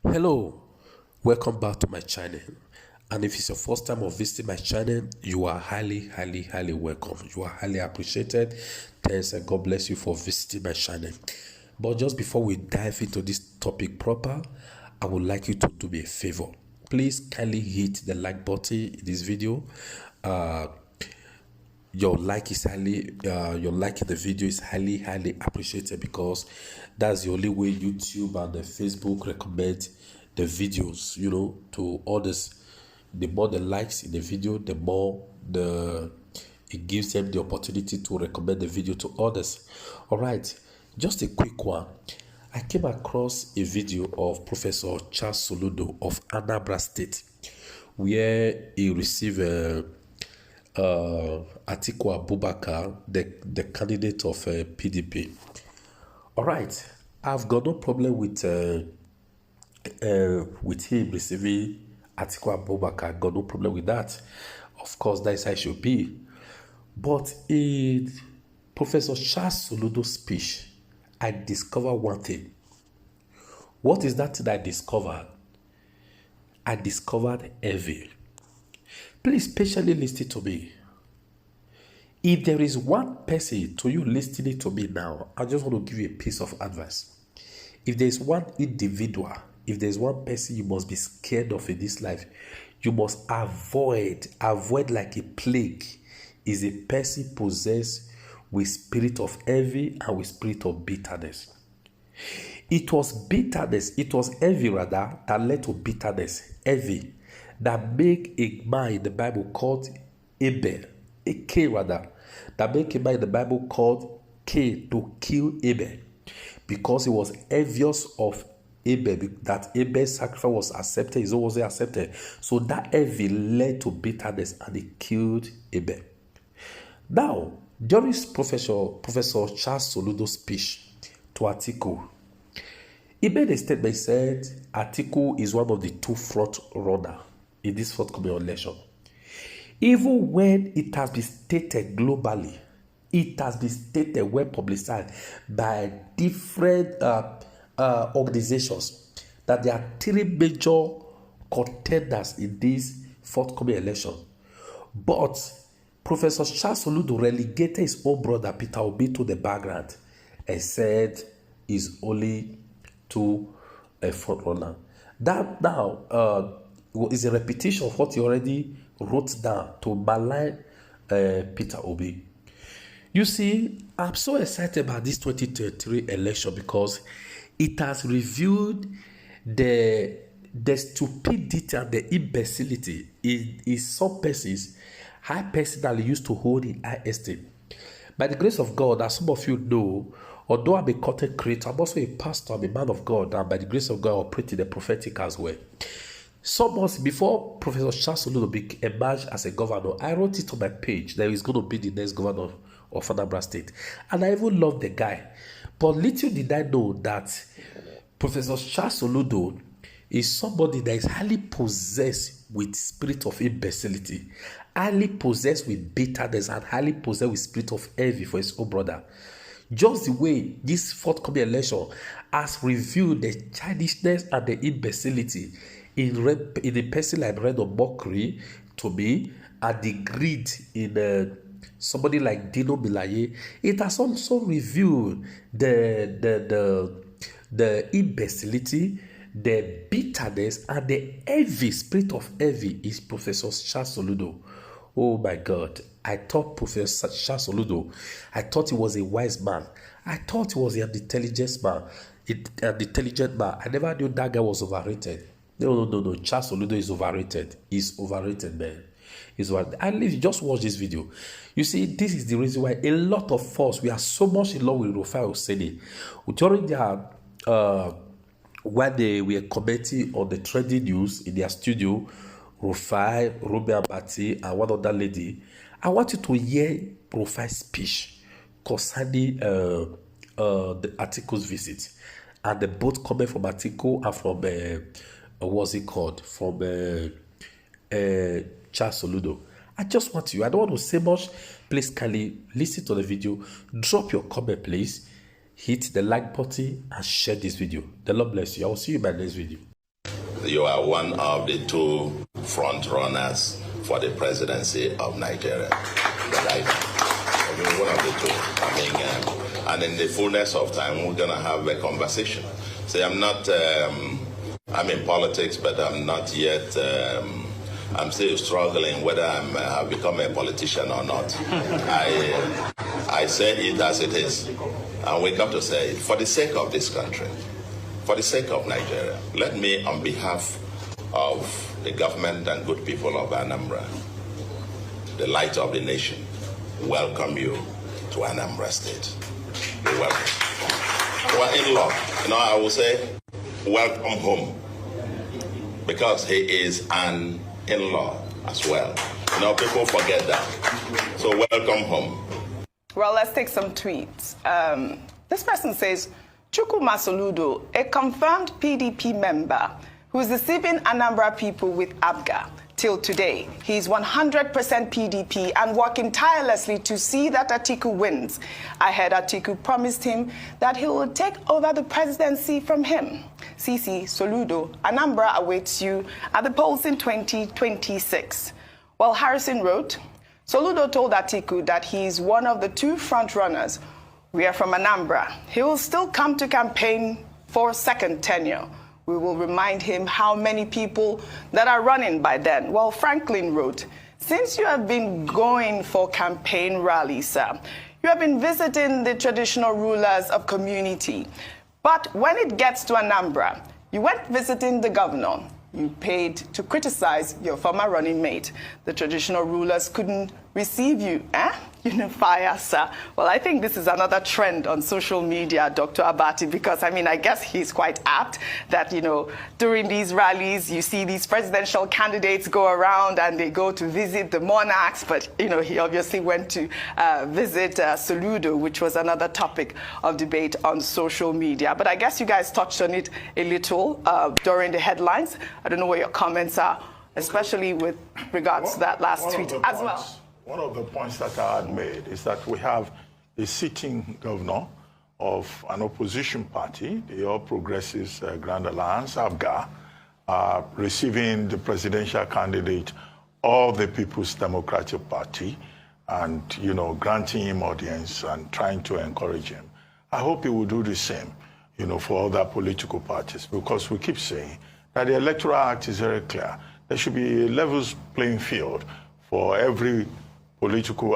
Hello, welcome back to my channel. And if it's your first time of visiting my channel, you are highly welcome. You are highly appreciated. Thanks and God bless you for visiting my channel. But just before we dive into this topic proper, I would like you to do me a favor. Please kindly hit the like button in this video. Your like is your like in the video is highly appreciated, because that's the only way YouTube and the Facebook recommend the videos, to others. The more the likes in the video, the more it gives them the opportunity to recommend the video to others. All right, just a quick one. I came across a video of Professor Charles Soludo of Anambra State, where he received Atiku Abubakar, the candidate of PDP. All right, I've got no problem with him receiving Atiku Abubakar. Got no problem with that. Of course, that's how it should be. But in Professor Charles Soludo's speech, I discovered one thing. What is that thing I discovered? I discovered envy. Please patiently listen to me. If there is one person to you listening to me now, I just want to give you a piece of advice. If there is one individual, if there is one person you must be scared of in this life, you must avoid like a plague, is a person possessed with spirit of envy and with spirit of bitterness. It was bitterness, it was envy rather, that led to bitterness. Envy that make a man in the Bible called Abel, that make a man in the Bible called Cain to kill Abel, because he was envious of Abel, that Abel's sacrifice was accepted, his own wasn't accepted. So that envy led to bitterness and he killed Abel. Now, during Professor Charles Soludo's speech to Atiku, he made a statement. He said Atiku is one of the two front runners in this forthcoming election. Even when it has been stated globally, it has been stated, well publicized by different organizations, that there are three major contenders in this forthcoming election. But Professor Charles Soludo relegated his own brother Peter Obi to the background and said he's only two front runner. That now is a repetition of what he already wrote down to malign Peter Obi. You see, I'm so excited about this 2023 election because it has revealed the stupidity and the imbecility in some persons I personally used to hold in high esteem. By the grace of God, as some of you know, although I'm a content creator, I'm also a pastor, I'm a man of God, and by the grace of God, I operate in the prophetic as well. Some months before Professor Charles Soludo emerged as a governor, I wrote it on my page that he's going to be the next governor of Anambra State. And I even love the guy. But little did I know that Professor Charles Soludo is somebody that is highly possessed with spirit of imbecility, highly possessed with bitterness, and highly possessed with spirit of envy for his own brother. Just the way this forthcoming election has revealed the childishness and the imbecility in the person like Red or mockery to me, and the greed in somebody like Dino Milaye. It has also revealed the imbecility, the bitterness, and the envy, spirit of envy is Professor Charles Soludo. Oh my God. I thought Professor Charles Soludo, I thought he was a wise man. I thought he was an intelligent man. I never knew that guy was overrated. No. Charles Soludo is overrated. He's overrated, man. He's overrated. And if you just watch this video, you see, this is the reason why a lot of us, we are so much in love with Rufai Oseni. During their when they were commenting on the trending news in their studio, Rufai, Ruby Abati, and one other lady, I want you to hear Rufai's speech concerning the Atiku's visit, and the both comment from Atiku and from what's it called, from Charles Soludo. I just want you, I don't want to say much. Please kindly listen to the video, drop your comment, please. Hit the like button and share this video. The Lord bless you. I will see you in my next video. you are one of the two front runners for the presidency of Nigeria. One of the two. And in the fullness of time, we're going to have a conversation. See, I'm in politics, but I'm not yet, I'm still struggling whether I've become a politician or not. I say it as it is. And we come to say it for the sake of this country, for the sake of Nigeria. Let me, on behalf of the government and good people of Anambra, the light of the nation, welcome you to Anambra State. You're welcome. We're in-law. I will say, welcome home, because he is an in-law as well. People forget that. So welcome home. Well, let's take some tweets. This person says, Chukwuma Soludo, a confirmed PDP member who is deceiving Anambra people with ABGA. Till today, he is 100% PDP and working tirelessly to see that Atiku wins. I heard Atiku promised him that he will take over the presidency from him. CC Soludo, Anambra awaits you at the polls in 2026. Well, Harrison wrote, Soludo told Atiku that he is one of the two front runners. We are from Anambra. He will still come to campaign for second tenure. We will remind him how many people that are running by then. Well, Franklin wrote, since you have been going for campaign rallies, sir, you have been visiting the traditional rulers of community. But when it gets to Anambra, you went visiting the governor. You paid to criticize your former running mate. The traditional rulers couldn't receive you, Unify, sir. Well, I think this is another trend on social media, Dr. Abati, because, I guess he's quite apt that, during these rallies, you see these presidential candidates go around and they go to visit the monarchs, but, he obviously went to visit Soludo, which was another topic of debate on social media. But I guess you guys touched on it a little during the headlines. I don't know what your comments are, especially with regards to that last tweet as well. One of the points that I had made is that we have a sitting governor of an opposition party, the All Progressives Grand Alliance, ABGA, receiving the presidential candidate of the People's Democratic Party and, granting him audience and trying to encourage him. I hope he will do the same, for other political parties, because we keep saying that the Electoral Act is very clear. There should be a level playing field for every political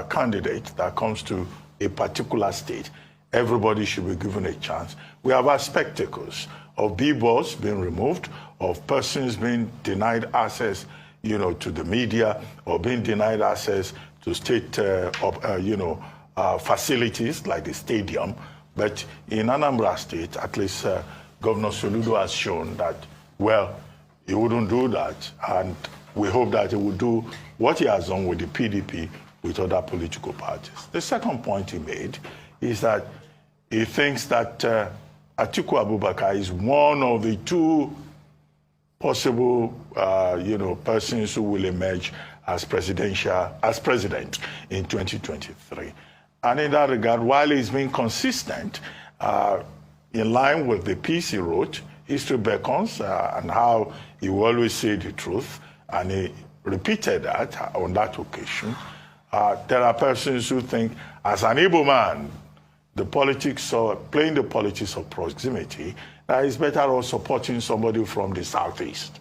candidate that comes to a particular state. Everybody should be given a chance. We have had spectacles of billboards being removed, of persons being denied access, to the media, or being denied access to state, facilities like the stadium. But in Anambra State, at least Governor Soludo has shown that, well, he wouldn't do that, and we hope that he will do what he has done with the PDP with other political parties. The second point he made is that he thinks that Atiku Abubakar is one of the two possible, persons who will emerge as president in 2023. And in that regard, while he's been consistent, in line with the piece he wrote, History Beckons, and how he will always say the truth, and he repeated that on that occasion. There are persons who think, as an Igbo man, playing the politics of proximity, that it's better off supporting somebody from the southeast,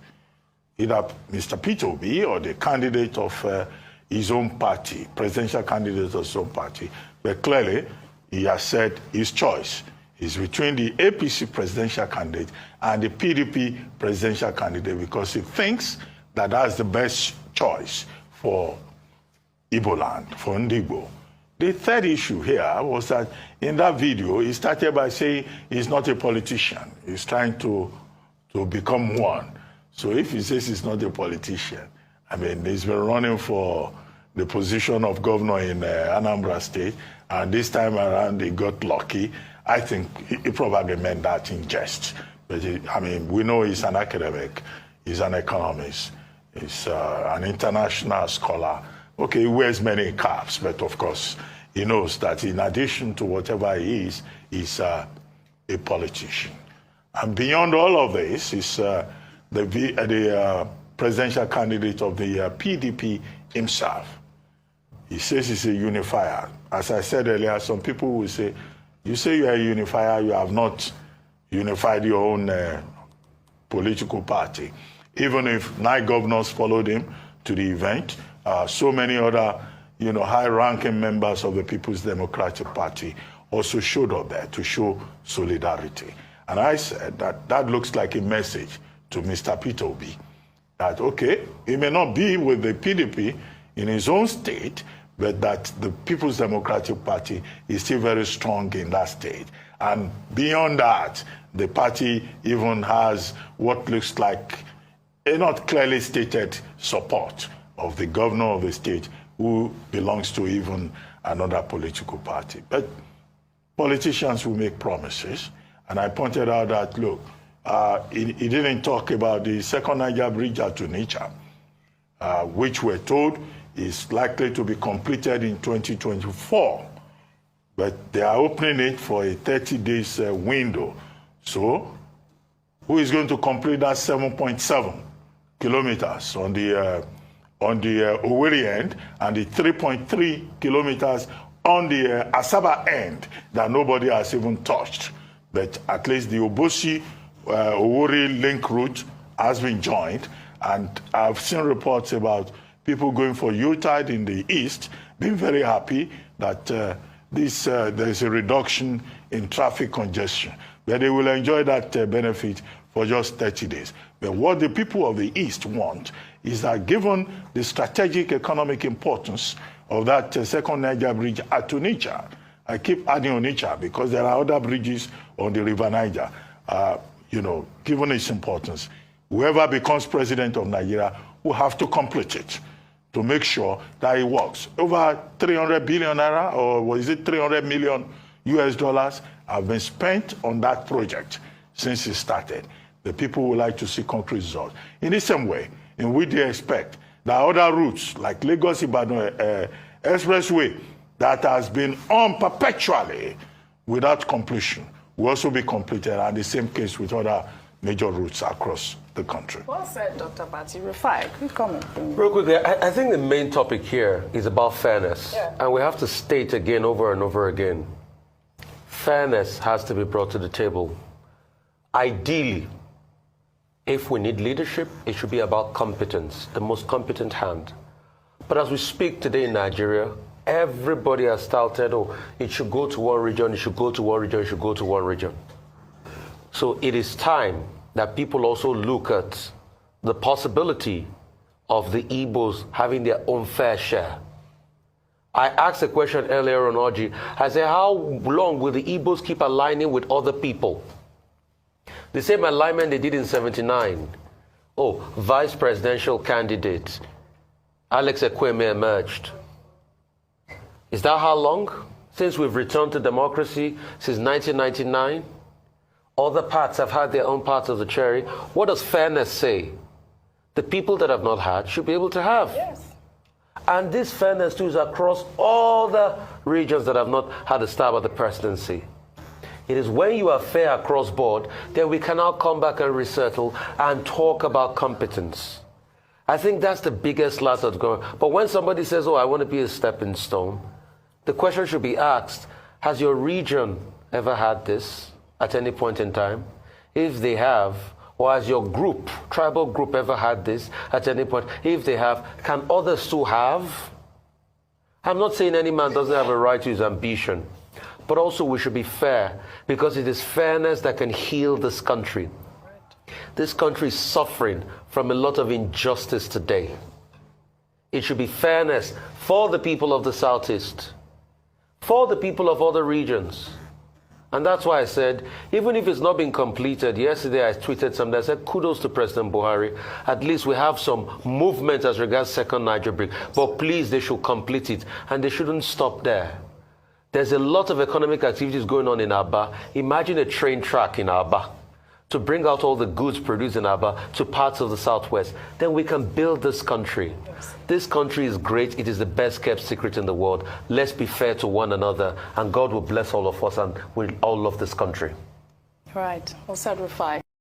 either Mr. Peter Obi or the candidate of his own party, presidential candidate of his own party. But clearly, he has said his choice is between the APC presidential candidate and the PDP presidential candidate, because he thinks that that's the best choice for Igbo land, for Ndigbo. The third issue here was that in that video, he started by saying he's not a politician. He's trying to become one. So if he says he's not a politician, he's been running for the position of governor in Anambra State, and this time around he got lucky. I think he probably meant that in jest. But we know he's an academic, he's an economist, he's an international scholar. Okay, he wears many caps, but of course, he knows that in addition to whatever he is, he's a politician. And beyond all of this, he's the presidential candidate of the PDP himself. He says he's a unifier. As I said earlier, some people will say, you say you are a unifier, you have not unified your own political party. Even if 9 governors followed him to the event, so many other high-ranking members of the People's Democratic Party also showed up there to show solidarity. And I said that looks like a message to Mr. Peter Obi that, okay, he may not be with the PDP in his own state, but that the People's Democratic Party is still very strong in that state. And beyond that, the party even has what looks like a not clearly stated support of the governor of the state who belongs to even another political party. But politicians will make promises. And I pointed out that, look, he didn't talk about the second Niger bridge at Onitsha, which we're told is likely to be completed in 2024. But they are opening it for a 30 days window. So who is going to complete that 7.7 kilometers on the Owerri end and the 3.3 kilometers on the Asaba end that nobody has even touched? But at least the Obosi Owerri link route has been joined, and I've seen reports about people going for Yuletide in the east, being very happy that there's a reduction in traffic congestion, where they will enjoy that benefit for just 30 days. But what the people of the east want is that, given the strategic economic importance of that second Niger bridge at Onitsha, I keep adding Onitsha because there are other bridges on the River Niger, given its importance, whoever becomes president of Nigeria will have to complete it to make sure that it works. Over 300 billion naira, or was it 300 million US dollars, have been spent on that project since it started. The people would like to see concrete results. In the same way in which they expect that other routes, like Lagos-Ibadan Expressway, that has been on perpetually without completion, will also be completed, and the same case with other major routes across the country. Well said, Dr. Bati. Rufai, quick comment. Real quickly, I think the main topic here is about fairness. Yeah. And we have to state again, over and over again, fairness has to be brought to the table. Ideally, if we need leadership, it should be about competence, the most competent hand. But as we speak today in Nigeria, everybody has touted, oh, it should go to one region, it should go to one region, it should go to one region. So it is time that people also look at the possibility of the Igbos having their own fair share. I asked a question earlier on Oji. I said, how long will the Igbos keep aligning with other people? The same alignment they did in '79. Oh, vice presidential candidate Alex Ekweme emerged. Is that how long? Since we've returned to democracy, since 1999? Other parts have had their own parts of the cherry. What does fairness say? The people that have not had should be able to have. Yes. And this fairness too is across all the regions that have not had a stab at the presidency. It is when you are fair across board, then we can now come back and resettle and talk about competence. I think that's the biggest loss that's going on. But when somebody says, oh, I want to be a stepping stone, the question should be asked, has your region ever had this at any point in time? If they have, or has your group, tribal group, ever had this at any point? If they have, can others too have? I'm not saying any man doesn't have a right to his ambition, but also we should be fair, because it is fairness that can heal this country. This country is suffering from a lot of injustice today. It should be fairness for the people of the Southeast, for the people of other regions. And that's why I said, even if it's not been completed, yesterday I tweeted something, I said, kudos to President Buhari. At least we have some movement as regards second Niger bridge. But please, they should complete it. And they shouldn't stop there. There's a lot of economic activities going on in Aba. Imagine a train track in Aba to bring out all the goods produced in Aba to parts of the Southwest. Then we can build this country. Yes. This country is great. It is the best kept secret in the world. Let's be fair to one another, and God will bless all of us, and we'll all love this country. Right. Well said, Rufai.